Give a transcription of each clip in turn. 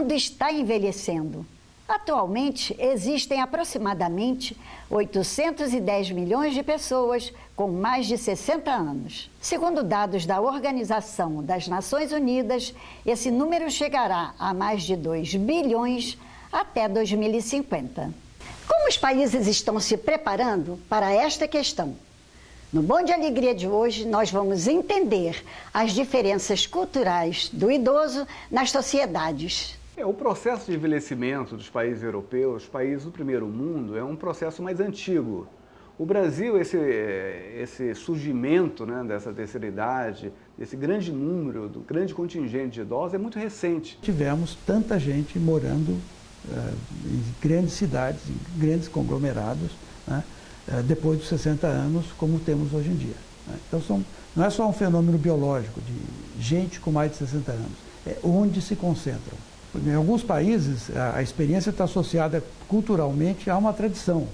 mundo está envelhecendo. Atualmente, existem aproximadamente 810 milhões de pessoas com mais de 60 anos. Segundo dados da Organização das Nações Unidas, esse número chegará a mais de 2 bilhões até 2050. Como os países estão se preparando para esta questão? No Bom de Alegria de hoje, nós vamos entender as diferenças culturais do idoso nas sociedades. O processo de envelhecimento dos países europeus, países do primeiro mundo, é um processo mais antigo. O Brasil, esse surgimento, né, dessa terceira idade, desse grande número, do grande contingente de idosos, é muito recente. Tivemos tanta gente morando em grandes cidades, em grandes conglomerados, né, depois dos 60 anos, como temos hoje em dia. Né? Então, não é só um fenômeno biológico de gente com mais de 60 anos, é onde se concentram. Em alguns países, a experiência está associada culturalmente a uma tradição.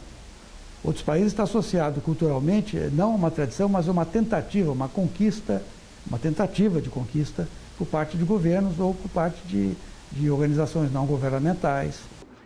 Outros países está associado culturalmente, não a uma tradição, mas a uma tentativa, uma conquista, uma tentativa de conquista por parte de governos ou por parte de organizações não governamentais.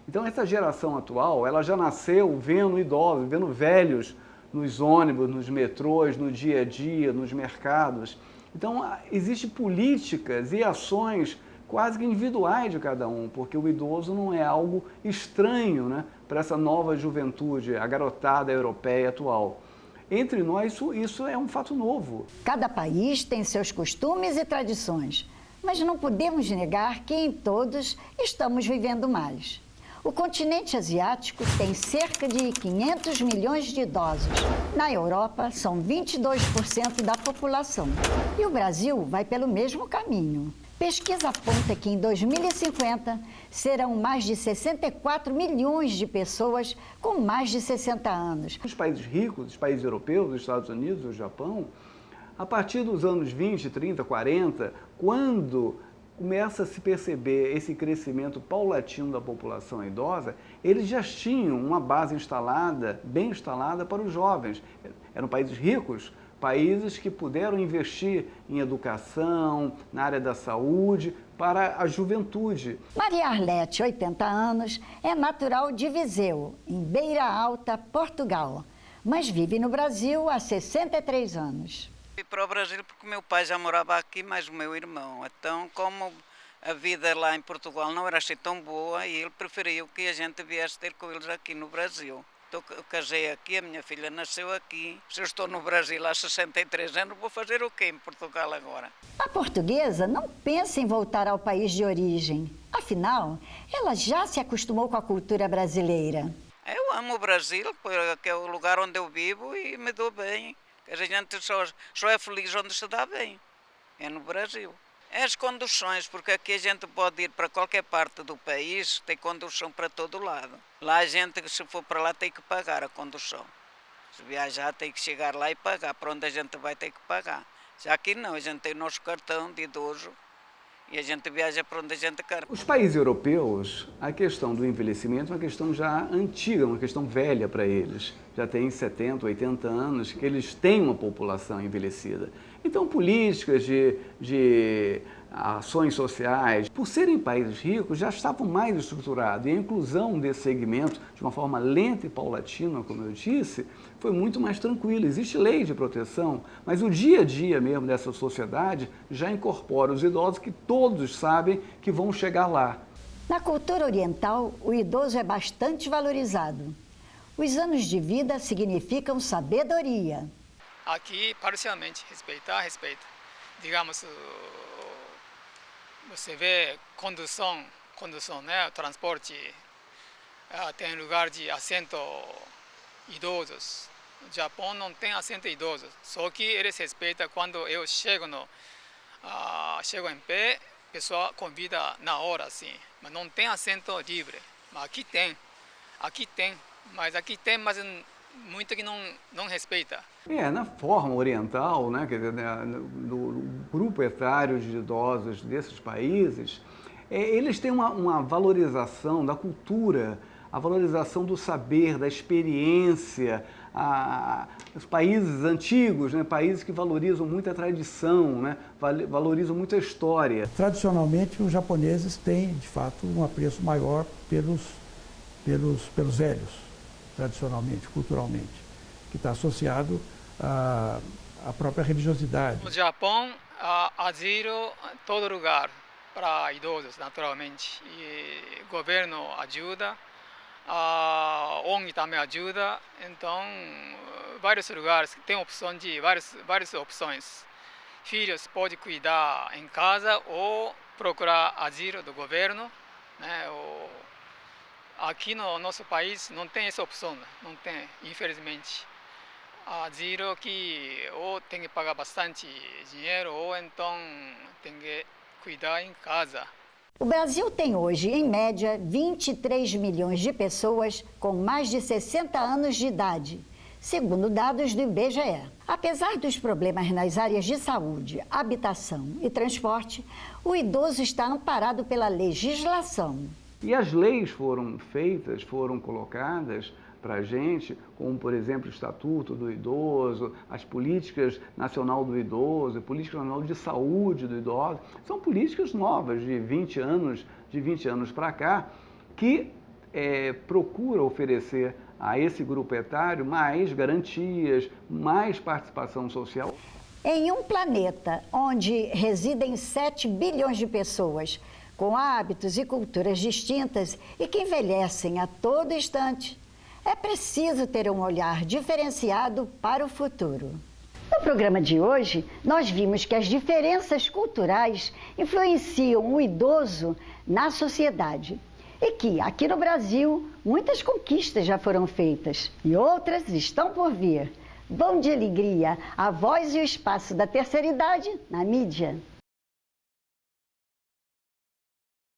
Então, essa geração atual, ela já nasceu vendo idosos, vendo velhos nos ônibus, nos metrôs, no dia a dia, nos mercados. Então, existem políticas e ações quase que individuais de cada um, porque o idoso não é algo estranho, né, para essa nova juventude, a garotada europeia atual. Entre nós, isso é um fato novo. Cada país tem seus costumes e tradições, mas não podemos negar que em todos estamos vivendo mais. O continente asiático tem cerca de 500 milhões de idosos. Na Europa, são 22% da população. E o Brasil vai pelo mesmo caminho. Pesquisa aponta que em 2050 serão mais de 64 milhões de pessoas com mais de 60 anos. Os países ricos, os países europeus, os Estados Unidos, o Japão, a partir dos anos 20, 30, 40, quando começa a se perceber esse crescimento paulatino da população idosa, eles já tinham uma base instalada, bem instalada para os jovens. Eram países ricos, países que puderam investir em educação, na área da saúde, para a juventude. Maria Arlete, 80 anos, é natural de Viseu, em Beira Alta, Portugal, mas vive no Brasil há 63 anos. Fui para o Brasil porque o meu pai já morava aqui, mais o meu irmão. Então, como a vida lá em Portugal não era assim tão boa, ele preferiu que a gente viesse ter com eles aqui no Brasil. Eu casei aqui, a minha filha nasceu aqui. Se eu estou no Brasil há 63 anos, vou fazer o quê em Portugal agora? A portuguesa não pensa em voltar ao país de origem. Afinal, ela já se acostumou com a cultura brasileira. Eu amo o Brasil, porque é o lugar onde eu vivo e me dou bem. A gente só é feliz onde se dá bem, é no Brasil. É as conduções, porque aqui a gente pode ir para qualquer parte do país, tem condução para todo lado. Lá a gente, se for para lá, tem que pagar a condução. Se viajar, tem que chegar lá e pagar. Para onde a gente vai, tem que pagar. Já aqui não, a gente tem o nosso cartão de idoso e a gente viaja para onde a gente quer. Os países europeus, a questão do envelhecimento é uma questão já antiga, uma questão velha para eles. Já tem 70, 80 anos que eles têm uma população envelhecida. Então, políticas de ações sociais, por serem países ricos, já estavam mais estruturados. E a inclusão desse segmento, de uma forma lenta e paulatina, como eu disse, foi muito mais tranquila. Existe lei de proteção, mas o dia a dia mesmo dessa sociedade já incorpora os idosos que todos sabem que vão chegar lá. Na cultura oriental, o idoso é bastante valorizado. Os anos de vida significam sabedoria. Aqui, parcialmente, respeita. Digamos, você vê condução, né, transporte, tem lugar de assento idosos. No Japão não tem assento idosos, só que eles respeitam quando eu chego em pé, a pessoa convida na hora, assim, mas não tem assento livre. Mas aqui tem, mas muito que não respeita. Na forma oriental, né, quer dizer, no grupo etário de idosos desses países, eles têm uma valorização da cultura, a valorização do saber, da experiência, os países antigos, né? Países que valorizam muito a tradição, né? Valorizam muito a história. Tradicionalmente, os japoneses têm, de fato, um apreço maior pelos velhos, tradicionalmente, culturalmente, que está associado à própria religiosidade. No Japão, há asilo em todo lugar para idosos, naturalmente. E o governo ajuda, a ONG também ajuda, então vários lugares tem opção de várias opções. Filhos podem cuidar em casa ou procurar asilo do governo, né? Aqui no nosso país não tem essa opção, não tem, infelizmente. Asilo que ou tem que pagar bastante dinheiro ou então tem que cuidar em casa. O Brasil tem hoje, em média, 23 milhões de pessoas com mais de 60 anos de idade, segundo dados do IBGE. Apesar dos problemas nas áreas de saúde, habitação e transporte, o idoso está amparado pela legislação. E as leis foram feitas, foram colocadas para a gente, como, por exemplo, o Estatuto do Idoso, as políticas nacional do idoso, a política nacional de saúde do idoso, são políticas novas de 20 anos para cá, que procura oferecer a esse grupo etário mais garantias, mais participação social. Em um planeta onde residem 7 bilhões de pessoas, com hábitos e culturas distintas e que envelhecem a todo instante, é preciso ter um olhar diferenciado para o futuro. No programa de hoje, nós vimos que as diferenças culturais influenciam o idoso na sociedade e que, aqui no Brasil, muitas conquistas já foram feitas e outras estão por vir. Bom Dia Alegria, a voz e o espaço da terceira idade na mídia.